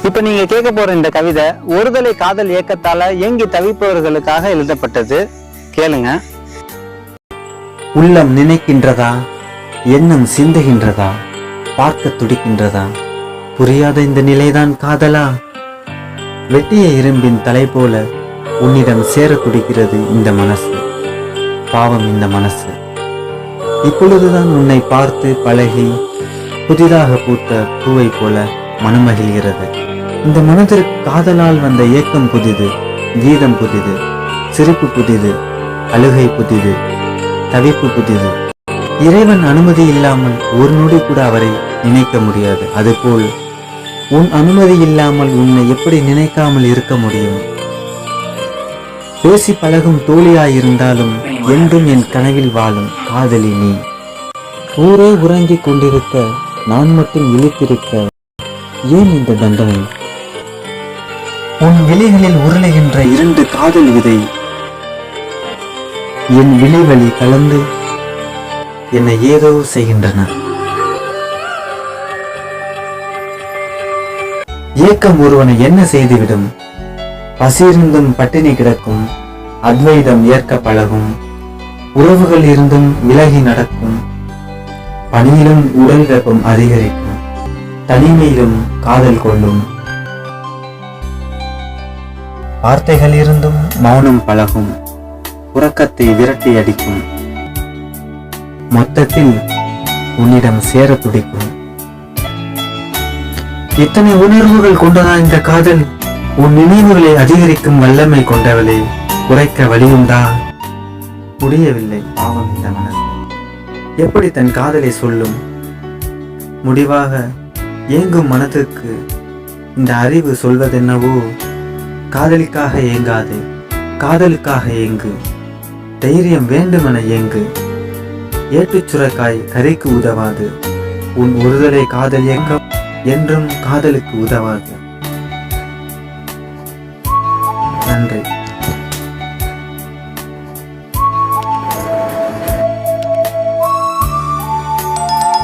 இப்ப நீங்க கேட்க போற இந்த கவிதை ஒருதலை காதல் இயக்கத்தால ஏங்கி தவிப்பவர்களுக்காக எழுதப்பட்டது. கேளுங்க. உள்ளம் நினைக்கின்றதா, எண்ணம் சிந்துகின்றதா, பார்க்க துடிக்கின்றதா, புரியாத இந்த நிலைதான் காதலா? வெட்டிய இரும்பின் தலை போல உன்னிடம் சேர துடிக்கிறது இந்த மனசு. பாவம் இந்த மனசு. இப்பொழுதுதான் உன்னை பார்த்து பழகி புதிதாக பூத்த பூவை போல மனமகிழ்கிறது. இந்த மனதிற்கு காதலால் வந்த ஏக்கம் புதிது, கீதம் புதிது, சிரிப்பு புதிது, அழுகை புதிது, தவிப்பு புதிது. இறைவன் அனுமதி இல்லாமல் ஒரு நொடி கூட அவரை நினைக்க முடியாது. அதுபோல் உன் அனுமதி இல்லாமல் உன்னை எப்படி நினைக்காமல் இருக்க முடியும்? பேசி பழகும் தோழியாயிருந்தாலும் என்றும் என் கனவில் வாழும் காதலி நீ. ஊரே உறங்கிக் கொண்டிருக்க நான் மட்டும் இழுத்திருக்க ஏன் இந்த தண்டனை? உன் விழிகளில் உருளைகின்ற 2 காதல் விதை என் விழிவழி கலந்து என்னை ஏதோ செய்கின்றன. ஏக்கம் ஒருவனை என்ன செய்துவிடும்? பசியிருந்தும் பட்டினி கிடக்கும், அத்வைதம் ஏற்க பழகும், உறவுகள் இருந்தும் விலகி நடக்கும், பணியிலும் உடல் வெப்பம் அதிகரிக்கும், தனிமையிலும் காதல் கொள்ளும், வார்த்தைகள் இருந்தும் மௌனம் பழகும், உறக்கத்தை விரட்டி அடிக்கும், மொத்தத்தில் உன்னிடம் சேர துடிக்கும். இத்தனை உணர்வுகள் கொண்டதா இந்த காதல்? உன் நினைவுகளை அதிகரிக்கும் வல்லமை கொண்டவளே, குறைக்க வழியுண்டா? முடியவில்லை. பாவம் இந்த மனசு எப்படி தன் காதலை சொல்லும்? முடிவாக ஏங்கும் மனதுக்கு இந்த அறிவு சொல்வதென்னவோ, காதலிக்காக ஏங்காதே, காதலுக்காக ஏங்கு, தைரியம் வேண்டுமென ஏங்கு. ஏட்டுச் சுரைக்காய் கரைக்கு உதவாது, உன் ஒருதலை காதல் இயக்கம் என்றும் காதலுக்கு உதவாது. நன்றி.